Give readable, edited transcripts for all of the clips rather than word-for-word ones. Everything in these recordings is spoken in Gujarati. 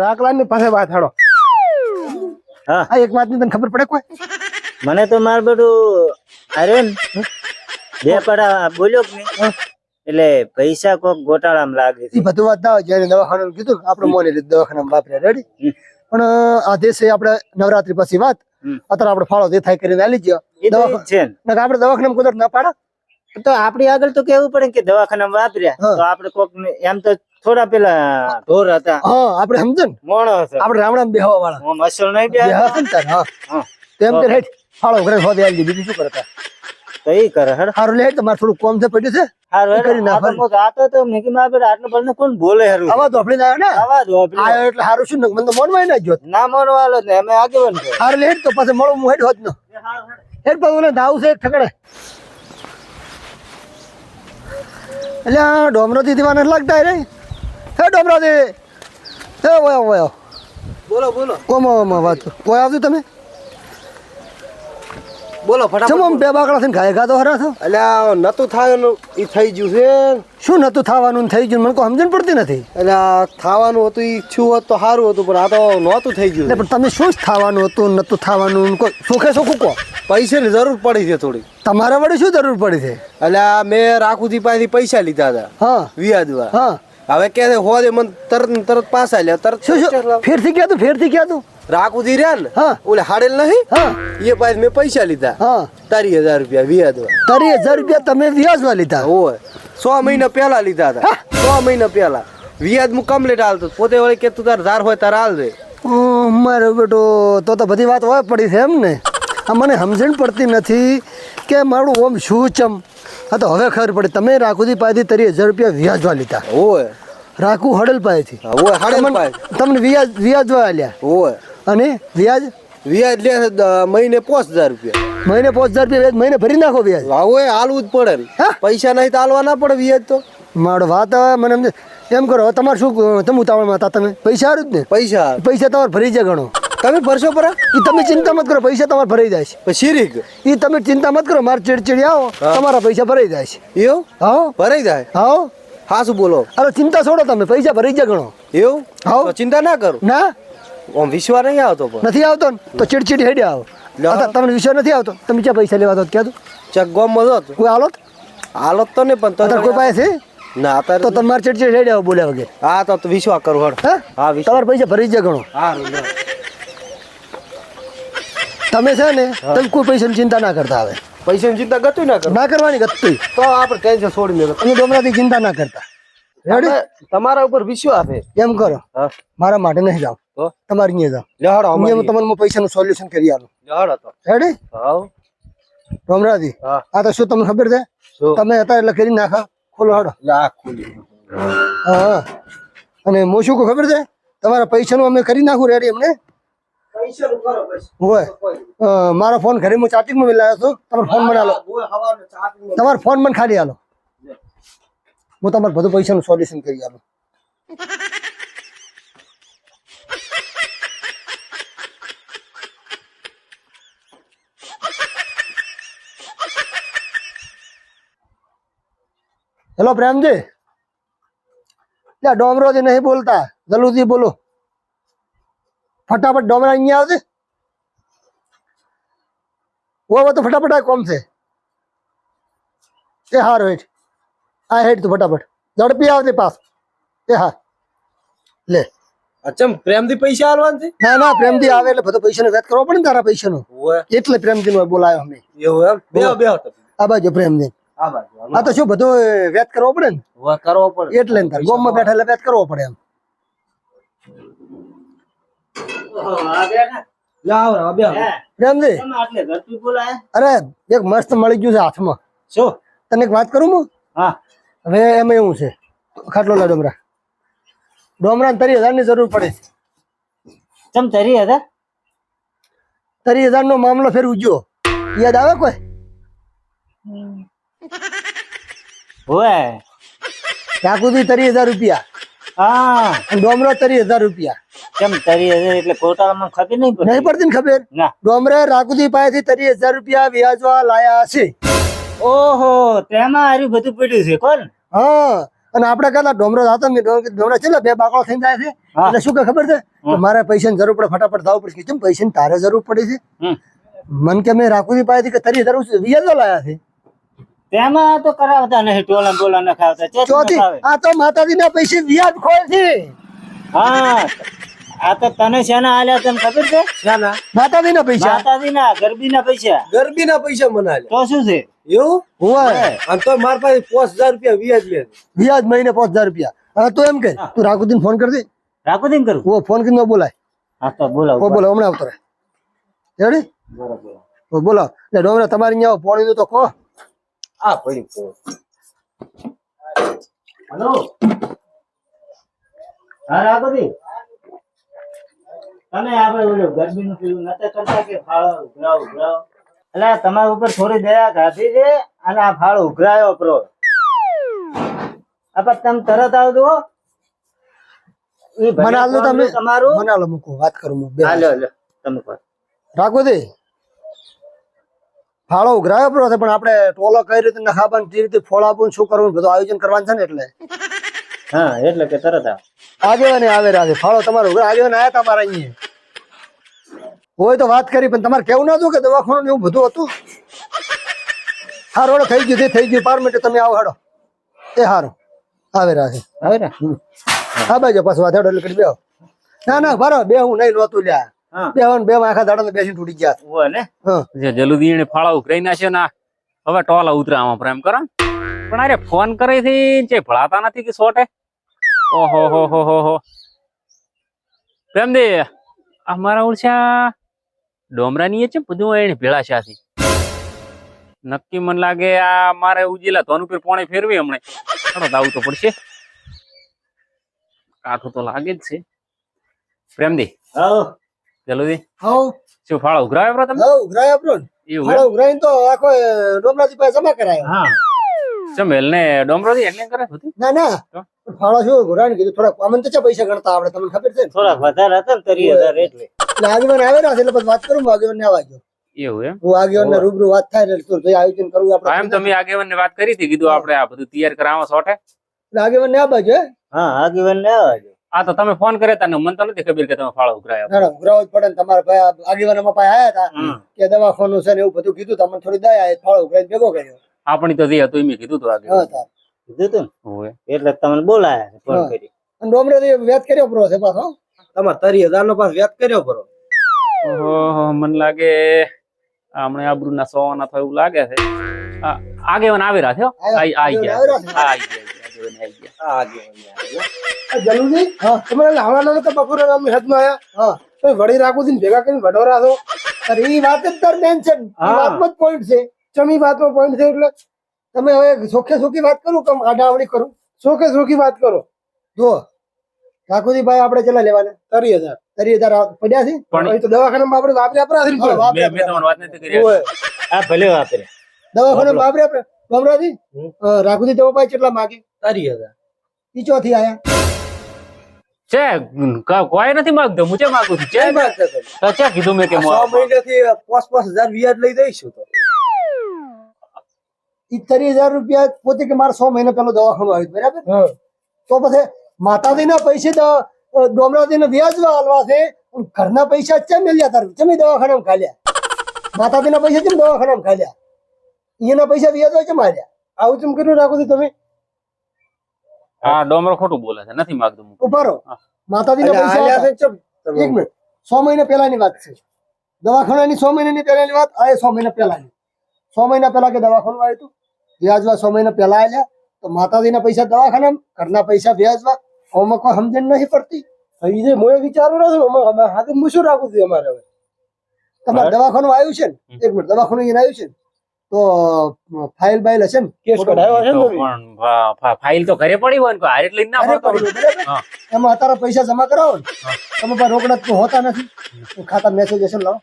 રાખલા ની પાસે વાત હાડો. હા આ એક વાત ની તને ખબર પડે કોઈ? મને તો માર બધું અરે બે પડા બોલ્યો કે નહીં એટલે પૈસા કોક ગોટાળામાં લાગે છે. એ બધું વાત ના હોય. જયારે દવાખાનું કીધું ને આપણે મોને દવાખાના વાપર્યા રેડી. પણ આ દેશે આપણે નવરાત્રી પછી વાત અત્યારે આપણે ફાળો જે થાય કરીને આલી ગયો એ તો ઈ જ છે ને. આપણે દવાખાના કુદરત ના પાડે. તો આપણી આગળ તો કેવું પડે કે દવાખાનામાં વાપર્યા તો આપણે કોક એમ તો થોડા પેલા ઢોર હતા. હા આપણે સમજે ને મોણો હતો આપણે રામણામ બેહવા વાળા હું મસલ નહીં બે હા તેમ કે હેઠ ફાળો ઘરે હોદે આલી બીજું શું કરતા તો ઈ કરે હેડ સારું લે તમારે થોડું કોમ છે પડ્યું છે હારું હેડ. કરી નાખ. આ તો કોક આતો તો મેકી માં આપણે આટલું બધું કોણ બોલે હેરું આવા તો આપણે આવ્યો ને આવાજ હોપલી આયો એટલે સારું શું ને મને તો મોનમાં ના જોત. ના મોનવાલો ને અમે આગેવાન છે. સારું લે તો પછી મળું હું હેઠ હોત નો હેઠ પર ઓલે ધાવ છે એક ઠકડે એટલે આ ડોમરોથી દીવાના લાગતા રે. હે ડોમરોથી હે વયો વયો બોલો બોલો ઓમાં વાત કોઈ આવતું તમે બોલો ફટાફટ. ચમ આમ બે બાકડા થઈને ઘાય ગાતો હરા છો? એટલે નતું થાય ઈ થઈ ગયું છે. શું નતું થવાનું ને થઈ ગયું મને કોઈ સમજણ પડતી નથી. એટલે થવાનું હતું ઈ ઈચ્છું હોત તો સારું હતું પણ આ તો નહોતું થઈ ગયું. એટલે પણ તમે શું જ થવાનું હતું નતું થવાનું કોઈ સુખે સુખું કહો. પૈસાની જરૂર પડી છે થોડી. તમારા વડે શું જરૂર પડી છે? એટલે મેં રાખુજી પાસેથી પૈસા લીધા હતા હા વ્યાજવા. હા હવે કે હોદે મને તરત ને તરત પાછા લ્યા તરત. શું શું ફેરથી ક્યાં તું ફેરથી ક્યાં તું? રાખુજી રહ્યા ને હા. ઓલે હાડેલ નહીં હા એ પાસે મેં પૈસા લીધા હા 30,000 રૂપિયા વ્યાજવા. 30,000 રૂપિયા તમે વ્યાજમાં લીધા? હોય 6 મહિના પહેલા લીધા હતા. 6 મહિના પહેલા વ્યાજ હું કમ્પ્લીટ હાલતો પોતે વળી કે તું તાર ધાર હોય તાર હાલ દે. મારો બેટો તો બધી વાત હોય પડી છે એમ ને. આ મને સમજણ પડતી નથી કે મારું ઓમ શું ચમ. હા તો હવે ખબર પડી તમે રાખુજી પાસેથી 30,000 રૂપિયા વ્યાજવા લીધા. હોય રાખું હડલ પાસેથી હોય હાડેલ પાસે તમને વ્યાજવા આલ્યા હોય અને વ્યાજ વ્યાજ લે છે મહિને 5,000 રૂપિયા. મહિને 5,000 રૂપિયા વ્યાજ મહિને ભરી નાખો વ્યાજ. હવે હાલવું જ પડે ને. હા? પૈસા નહીં તો હાલવા ના પડે વ્યાજ તો. મારો વાત હવે મને સમજે એમ કરો હવે તમારે શું તમે ઉતાવળમાં હતા તમે પૈસા હારું જ ને પૈસા પૈસા તમારે ભરી જાય ગણો. તમે ભરશો પરા એ તમે ચિંતા મત કરો પૈસા તમારે ભરાઈ જાય છે. પછી શીરીક એ તમે ચિંતા મત કરો મારે ચીડચીડી આવો તમારા પૈસા ભરાઈ જાય છે. એવું હા ભરાઈ જાય. હા હા શું બોલો અરે ચિંતા છોડો તમે પૈસા ભરાઈ જાય ગણો. એવું હાઉ. તો ચિંતા ના કરો. ના આમ વિશ્વાસ નહીં આવતો પણ નથી આવતો ને તો ચીડચીડી હેડે આવો. તમને વિશ્વાસ નથી આવતો તમે ક્યાં પૈસા લેવા દો ક્યાં તું ચક ગોમ મજો કોઈ હાલત હાલત તો નહીં પણ અત્યારે કોઈ પાસે છે ના તો અત્યારે તમારે ચીડચીડી હેડે આવો બોલ્યા વગેરે. હા તો વિશ્વાસ કરો હળ. હા હા વિશ્વાસ. તમારા પૈસા ભરાઈ જાય ગણો. હા તમે છે ને તમે કોઈ પૈસાની ચિંતા ના કરતા હવે. પૈસાની ચિંતા ગતું ના કરો ના કરવાની ગત્તી તો આપણે ટેન્શન છોડી દે. તમે ડોમરાથી ચિંતા ના કરતા. રેડી તમારા ઉપર વિશ્વાસ છે. એમ કરો હા મારા માટે નહીં જાઓ તો તમારે અહીંયા જાઓ. લેહાડો અહીંયા તમને પૈસાનું સોલ્યુશન કરી આલું. લેહાડો તો રેડી હાઉ. ડોમરાજી હા આ તો શું તમને ખબર છે શું તમે હતા એટલે કરી નાખા ખોલો હાડો. લાખ ખુલી હા અને હું શું કહું ખબર છે તમારા પૈસાનું અમે કરી નાખું રેડી અમને પૈસાનું કરો બસ. હોય મારો ફોન ઘરે હું ચાર્જિંગમાં મિલાવ્યો હતો તમારો ફોન મને આલો તમારો ફોન મને ખાલી આલો હું તમારે બધું પૈસાનું સોલ્યુશન કરી આલું. હેલો પ્રેમજી ડોમરોજી નહીં બોલતા જલુજી બોલો ફટાફટ ડોમરા અહીંયા આવજે. વો તો ફટાફટ આ કોમ છે એ હાર હેઠ આ હેઠ તું ફટાફટ ઝડપી આવજે પાસ એ હા લે. અચમ પ્રેમથી પૈસા આલવાન છે. ના ના પ્રેમથી આવે એટલે બધો પૈસાનો વેત કરવો પડે ને તારા પૈસાનો એટલે પ્રેમજી નો બોલાયો અમે. એવું એમ બેહો બેહો તો આ બાજુ પ્રેમજી આ બાજુ આ તો શું બધો વેત કરવો પડે ને કરવો પડે એટલે ને તાર ગોમમાં બેઠા એટલે વેત કરવો પડે એમ. લાવ રા બેહો. પ્રેમજી આટલે ઘરથી બોલાય અરે એક મસ્ત મળી ગયું છે હાથમાં. શું તને એક વાત કરું હું હા હવે એમાં એવું છે ખાટલો લા ડોમરા 30,000 ની જરૂર પડે છે. ચમ તરી હતા 30,000 નો મામલો ફેર ઉજ્યો યાદ આવે કોઈ? હોય રાખુજી 30,000 રૂપિયા હા અને ડોમરો 30,000 રૂપિયા. ચમ તરી હતા એટલે કોટાળામાં ખબર નહીં પડતી. નહીં પડતી ને ખબર? ના ડોમરે રાખુજી પાસેથી 30,000 રૂપિયા વ્યાજવા લાયા છે. ઓહો તેમાં હારી બધું પડ્યું છે કોણ? હા અને આપણે કહેતા ડોમરો હતા ને ડોમરા છેલ્લા 2 બાકડો થઈને જાય છે હા. એટલે શું કે ખબર છે કે મારે પૈસાની જરૂર પડે ફટાફટ જવું પડશે કેમ પૈસાની તારે જરૂર પડી છે હમ. મન કે મેં રાખુદી પાસેથી કે તારી જરૂર છે વ્યાજો લાયા છે તેમાં તો કરાવતા નહીં ટોલા બોલા ન ખાવતા ચેક ન ચોથી ખાવે. આ તો માતાજીના પૈસે વ્યાજ ખોય છે હા આ તો તને શેના આલ્યા તને ખબર છે શાના માતાજીના પૈસા માતાજીના ગરબીના પૈસા ગરબીના પૈસા મને આલ્યા તો શું છે એવું હોય અને તો મારા પાસે 5000 રૂપિયા વ્યાજ લે વ્યાજ મહિને 5000 રૂપિયા હવે તું એમ કે તું રાખુદીન ફોન કરી દે રાખો દે કરું ઓ ફોન કરીને બોલાય હા તો બોલાવ ઓ બોલો હમણાં આવતો રહે રેડી બરાબર ઓ બોલો એટલે ડોમરા તમારી અહીંયા પોણીનું તો કહો આ પડી ફોન. હલો હા રાખો દે તમે આપણે ઓલું ગરમીનું પેલું નતા કરતા કે ફાળો ઉઘરાવ એટલે તમારા ઉપર થોડી દયા ખાધી છે અને આ ફાળો ઉઘરાયો પ્રો આ તમે તરત આવજો હો. એ ભલે મને આલો તમે તમારું મને આલો મૂકો વાત કરું હું બે હા લ્યો લ્યો તમે કહો. રાખો દે ફાળો ઉઘરાયો પડ્યો છે પણ આપણે ટોલો કઈ રીતે નખાવાનું જે રીતે ફળ આપવું શું કરવું બધું આયોજન કરવાનું છે ને એટલે હા એટલે કે તરત આવ આગેવાને આવે રાખે ફાળો તમારો આગેવાને આયા તમારા અહીંયા હોય તો વાત કરી પણ તમારે કેવું ના હતું કે દવાખાનું ને એવું બધું હતું હારો થઈ ગયું થઈ ગયું 5 મિનિટે તમે આવો હાડો એ હારું આવે રાખે આવે ને હા બાજુ પાછું વાત હેડો એટલે કરી બેહો ના ના બરાબર બે હું નહીં નહોતું લ્યા હા બે હું બે આખા દાડા બેસીને તૂટી ગયા હોય ને હા જે જલ્દી એને ફાળા ઉઘરાઈ નાખ્યો ને હવે ટોલા ઉતરામાં પ્રેમ કરો ને. પણ અરે ફોન કરે છે જે ભળાતા નથી કે સોટે ઓહો હો પ્રેમ દે અમારા ઓળશા ડોમરાની છે બધું એને ભેળા છે નક્કી મને લાગે આ મારે ઉજેલા ધોન ઉપર પોણે ફેરવી હમણે ચાલો તો આવું તો પડશે કાઠું તો લાગે જ છે પ્રેમ દે આવો જલ્દી હાઉ શું ફાળા ઉઘરાવ્યો બરો તમે હાઉ ઉઘરાય આપણો એવું ફાળો ઉઘરાઈને તો આખો ડોમરાજી પાસે જમા કરાયો હા ચમેલ ને ડોમરો એટલે કરે બધું ના ના તો? ફાળો શું ઉઘરાઈને કીધું થોડા અમને તો ચા પૈસા ગણતા આપણે તમને ખબર છે ને થોડાક વધારે હતા ને 30,000 એટલે એટલે આગેવાન આવે ને એટલે પછી વાત કરું આગેવાન ને આવવા ગયો એવું એમ હું આગેવાન ને રૂબરૂ વાત થાય ને એટલે તો આયોજન કરવું હા, એમ આપણે તમે આગેવાન ને વાત કરી હતી કીધું આપણે આ બધું તૈયાર કરાવવા સોટે એટલે આગેવાન ને આવવા જોઈએ હા આગેવાન ને આવજો આ તો તમે ફોન કર્યા તા ને મને તો નથી ખબર કે તમે ફાળો ઉઘરાયો ના ના ઉઘરાવો જ પડે ને તમારા ભાઈ આગેવાન અમારા પાસે આયા હતા હમ. કે દવાખાનું છે ને એવું બધું કીધું તમને થોડી દયા આવે ફાળો ઉઘરાઈને ભેગો કર્યો આપણી તો જે હતું મેં કીધું હતું હા આગેવાન તાર કીધું તું હોવે. ને એટલે તમને બોલાયા ફોન હા. કરી અને ડોમરે વ્યાજ કર્યો પડો છે પાછો તમારે 30,000 નો પાસ વ્યાજ કર્યો પરો ઓહો મને લાગે હમણાં આબરૂ ના સોના થાય એવું લાગે છે આ, આગેવાન આવી રહ્યા છે હો. આઈ ગયા આગેવાન આવી હા, આઈ ગયા આગેવાન આઈ ગયા આ આગેવાન જલ્દી હા તમે લાવવાના તો બપોરે અમે હદમાં આયા હા તો વળી રાખું છું ને ભેગા કરીને વઢોરા છો અરે એ વાત જ તાર મેન છે એ હા. વાતમાં જ પોઈન્ટ છે ચમી વાતનો પોઈન્ટ છે એટલે તમે હવે સોખે સોખી વાત કરું કે આડાવડી કરું સોખે સોખી વાત કરો જો ઠાકોરજીભાઈ આપણે ચેલા લેવાના 30,000 30,000 પડ્યા છે પણ અહીં તો દવાખાનામાં આપણે વાપર્યા હા, આપણા વાપરે મેં તમારી વાત નથી કરી ઓય, આ ભલે વાપરે દવાખાને વાપરે આપણે ગમરાજી રાખુજી તો ભાઈ કેટલા માગે 30,000 ઈ ચોથી આયા છે કોઈ નથી માંગતો હું છે માંગુ છું ક્યાં છે વાત છે તમે? તો છે કીધું મેં કે 6 મહિનાથી 5,000 વ્યાજ લઈ દઈશું તો ઈ 30,000 રૂપિયા પોતે કે મારે 100 મહિના પેલો દવાખાનું આવ્યું બરાબર હા તો પછી માતાજીના પૈસે ડોમરાજીને વ્યાજ હાલવા છે પણ ઘરના પૈસા ચમ મેલ્યા તાર ચમે દવાખાનામાં ખાલ્યા માતાજીના પૈસા ચમ દવાખાનામાં ખાલ્યા એના પૈસા વ્યાજ હોય ચમ આલ્યા આવું ચમ કર્યું રાખો છો તમે હા ડોમરો ખોટું બોલે છે નથી માંગતો હું ઉભા રહો માતાજીના અને પૈસા આલ્યા હતા. છે ચમ તમે? એક મિનિટ 100 મહિના પહેલાની વાત છે દવાખાનાની 100 મહિનાની પહેલાની વાત આ 100 મહિના પહેલાની 100 મહિના પહેલા કે દવાખાનું આવ્યું હતું વ્યાજવા 100 મહિના પહેલા આલ્યા તો માતાજીના પૈસા દવાખાના ઘરના પૈસા વ્યાજવા આમાં કોઈ સમજણ નહીં પડતી એ જે મોએ વિચારું નથી હાથે હું શું રાખું છું અમારે હવે તમારે દવાખાનું આવ્યું છે ને એક મિનિટ દવાખાનું અહીંયા આવ્યું છે ને તો ફાઇલ બાઇલ હશે ને કેસ કઢાયો છે તો ને તમે પણ ફાઇલ તો ઘરે પડી હોય ને કોઈ હારે લઈને ના ઘરે પડતો પડ્યું, બરાબર? હા. એમાં અત્યારે પૈસા જમા કરાવો ને તમે પાસે રોકડા તો હોતા નથી તો ખાતા મેસેજ હશે ને લાવો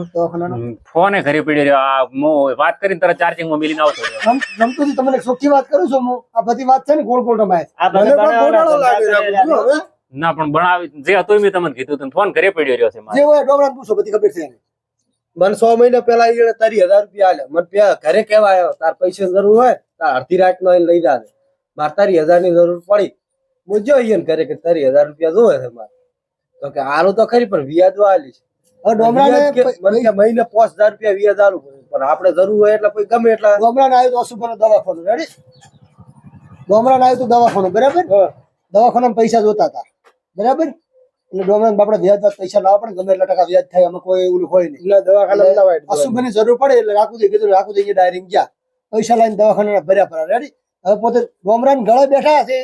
દવાખાનાનો ફોને ઘરે પડ્યો રહ્યો આ હું વાત કરીને તરત ચાર્જિંગ માં મિલીને આવતો રહ્યો રમતું હતી તમને ચોખ્ખી વાત કરું છું હું આ બધી વાત છે ને ગોળ ગોળ રમાય આ મને ભલે પણ ગોટાળો લાગે બનાવવાના રાખું છું હવે ના પણ બનાવી જે હતું એ મેં તમને કીધું હતું ફોન ઘરે પડ્યો રહ્યો છે મારે જે હોય ડોમરા પૂછો બધી ખબર છે એને. મને 100 મહિના પહેલા ઈ 30,000 રૂપિયા આલ્યા મને ઘરે કેવા આવ્યો તાર પૈસા જરૂર હોય તાર અડધી રાત નો લઈ જા મારે તારી 1000 ની જરૂર પડી હું જો ઈયન કરે કે તારી 1000 રૂપિયા જોવે છે મારે તો કે આલો તો ખરી પણ વ્યાજ વાલી છે હવે ડોમરાને વ્યાજ કે મને કે મહિને 5000 રૂપિયા વ્યાજ આલું પણ આપણે જરૂર હોય એટલે પછી ગમે એટલા ડોમરાને આવ્યું તો અશુભનો દવાખાનું રેડી ડોમરાને આવ્યું તો દવાખાનું બરાબર દવાખાનામાં પૈસા જોતા હતા બરાબર એટલે ડોમરાને આપણે વ્યાજ પૈસા લાવવા પડે ગમે એટલા ટકા વ્યાજ થાય એમાં કોઈ એવું હોય નહીં એટલે દવાખાના લાવાય અશુભની જરૂર પડે એટલે રાખું કીધું રાખું અહીંયા ડાયરેક્ટ ગયા પૈસા લાવીને દવાખાના ભર્યા પડા રેડી હવે પોતે ડોમરાને ગળે બેઠા છે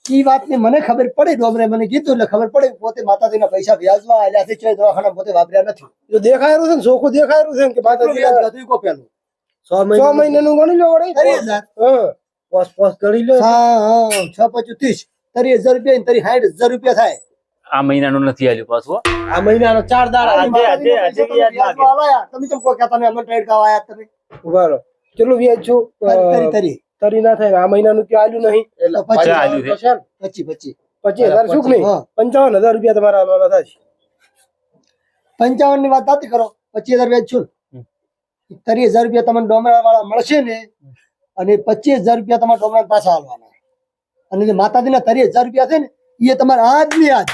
ઈ વાતની મને ખબર પડી ડોમરે મને કીધું એટલે ખબર પડી પોતે માતાજીના પૈસા વ્યાજમાં આલ્યા છે ચોય દવાખાના પોતે વાપર્યા નથી જો દેખાયેલું છે ને ચોખ્ખું દેખાયેલું છે ને કે માતાજી વ્યાજ હતું ઈ કો પેલું 6 મહિનાનું ગણી લો વળી 30,000 હા પોસ ગણી લો હા 6 25 30,000 રૂપિયા ને 60,000 રૂપિયા થાય આ મહિનાનું નથી આલ્યું પાછું હો. આ મહિનાનો 4 દાડા આજે વ્યાજ માગે. તમે કેમ કોઈ કહેતા નહીં અમને ટ્રેડ કરવા આયા તમે ઉભા રહો કેટલું વ્યાજ છું તરી તરી ના થાય આ મહિનાનું ત્યાં આલ્યું નહીં એટલે પછી આલ્યું છે. 25 25,000 શું નહીં હા. 55,000 રૂપિયા તમારા આમાં થશે 55 ની વાત નથી કરો 25,000 વ્યાજ છું 30,000 રૂપિયા તમને ડોમરા વાળા મળશે ને અને 25,000 રૂપિયા તમારા ડોમરા પાછા આલવાના અને જે માતાજીના 30,000 રૂપિયા છે ને એ તમારે આજ ની આજ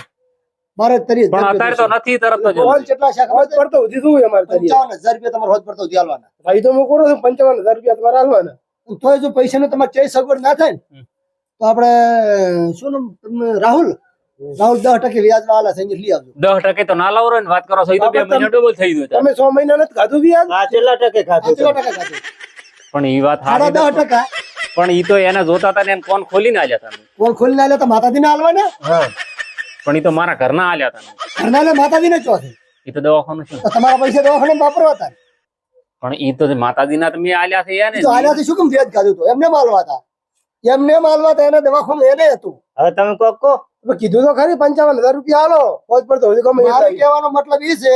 મારે 30,000 પણ અત્યારે તો નથી તરત જ રોજ કેટલા છે ખબર હોજ પડતો ઉધી શું અમારે તરી 55,000 રૂપિયા તમારે રોજ પડતો આલવાના ભાઈ તો હું કરું છું 55,000 રૂપિયા તમારે આલવાના તોય જો પૈસાનો તમારે ચઈ સગવડ ના થાય ને તો આપણે શું નામ તમને રાહુલ 10% વ્યાજમાં આલા છે લઈ આવજો 10% તો ના લાવો ને વાત કરો છો. ઈ તો 2 મહિના ડબલ થઈ ગયું તમે 6 મહિના નથી ખાધું વ્યાજ આ કેટલા ટકે ખાધું કેટલા તમે? ટકા ખાધું? પણ ઈ વાત હારી 10%. પણ ઈ તો એને જોતા હતા ને એને કોણ ખોલીને આલ્યા હતા. કોણ ખોલી ના લે તો માતાજીને આલવાના પણ ઈ તો મારા ઘરના આલ્યા હતા. ઘરના લે માતાજીને ચોથે ઈ તો દવાખાનું છે. તો તમારા પૈસા દવાખાને વાપરવા હતા પણ ઈ તો માતાજીના તમે આલ્યા છે એને. તો આલ્યાથી શું કેમ વ્યાજ કાઢ્યું તો એમને માલવા હતા એને દવાખાનું એને હતું હવે તમે કોક કો હવે કીધું તો ખરી 55,000 રૂપિયા આલો હોજ પડતો ઉધી ગમે મારે એટલા. કહેવાનો મતલબ એ છે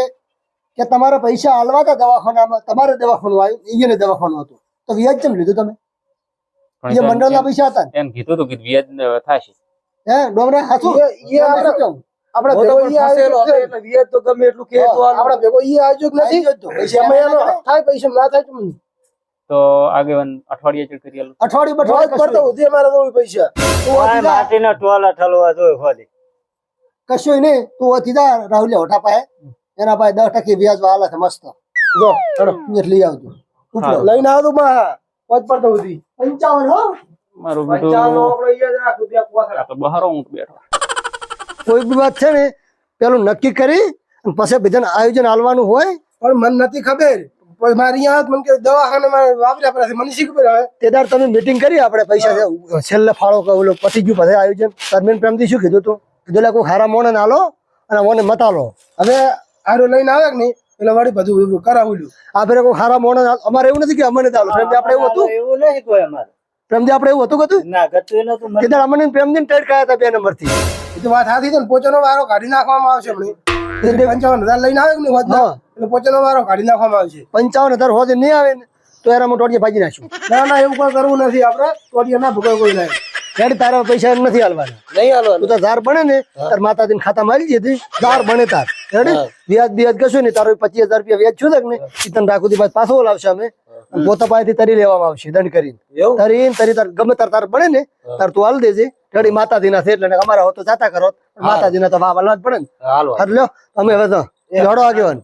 કે તમારા પૈસા આલવા હતા દવાખાનામાં તમારે દવાખાનું આવ્યું એને દવાખાનું હતું તો વ્યાજ કેમ લીધું તમે પણ એ મંડળના પૈસા હતા ને એમ કીધું તો કે વ્યાજ થશે. હે ડોમરા હાચું એ આપણે કેવું આપણે હું તો ભેગો પણ ઈ ફસેલો આવ્યો હતો છે. એટલે વ્યાજ તો ગમે એટલું કે તો આલું. આપણે ભેગો ઈ આવ્યો જ નથી આવી જ તો. પૈસા સમય એનો એના થાય પૈસા ના થાય તો તો આગેવાન અઠવાડિયે ચેક કરી આલું. અઠવાડિયું હોજ બઠવાડિયું પડતો ઉધી અમારે તો પૈસા આ માટીના ટોલા ઠલવા જોઈએ ખોદી. કશું નહીં તું ઓથી જા રાહુલ હોટા પાસે એના પાસે 10% વ્યાજ વાળા છે મસ્ત જો ચલો એટલે લઈ આવજો ઉપડો. લઈને આવતો માં હોજ પડતો ઉધી 55 હો મારું 55 બેટું આપણે ઈ જ રાખ રૂપિયા પોસા આ તો બહારો હું બેઠો. કોઈ બી વાત છે ને પેલું નક્કી કરી અને પછી બધાને આયોજન આલવાનું હોય પણ મને નથી ખબર પણ મારી અહીંયા મને કે દવાખાને માં વાપર્યા પડે છે મને શી ખબર હવે તે દાડ તમે મીટિંગ કરી આપણે પૈસા છેલ્લે ફાળો કે ઓલો પતી ગયું પછી આયોજન ધર્મેન્દ્ર પ્રેમથી શું કીધું તું કીધું લે કોઈ હારા મોણે આલો અને મોને મત આલો હવે આરો લઈને આવે કે નહીં એટલે વળી બધું કરાવ્યું આ ફેરે કોઈ હારા મોણે અમારે એવું નથી કે અમને જ આલો પ્રેમથી આપણે એવું હતું એવું નહીં કોઈ અમારે. પ્રેમથી આપણે એવું હતું કે ના ગતું નતું મને. તે દાડ અમને પ્રેમથી ટેડ ખાયા હતા 2 નંબરથી એ તો વાત સાચી છે ને પોચાનો વારો કાઢી નાખવામાં આવશે હમણાં 55,000 લઈને આવે કે નહીં હોજ હા. એટલે પોચાનો વારો કાઢી નાખવામાં આવશે 55,000 હોજે નહીં આવે ને તો એના મોટોડિયા ભાજી નાખ્યું ના ના એવું કોઈ કરવું નથી આપણે ટોટિયા ના ભૂગો કોઈ નહીં રેડી તારા પૈસા નથી આલવાના નહીં તું હાલવાનું તો ધાર બને ને તાર માતાજીને ખાતામાં આવી જતી ધાર બને તાર રેડી વ્યાજ વ્યાજ કશું નહીં તારો 25,000 રૂપિયા વ્યાજ છું ને ઈ તને રાખું દી બાદ પાછો લાવશે અમે પોતા પાસેથી તરી લેવામાં આવશે દંડ કરીને એવું તરી તાર ગમે તાર બને ને તાર તું હાલ દેજે રેડી માતાજીના છે એટલે અમારા હો તો જાતા કરો માતાજીના તો વાવ હાલવા જ પડે ને હાલો હાલ લ્યો અમે હવે તો લડો આગેવાન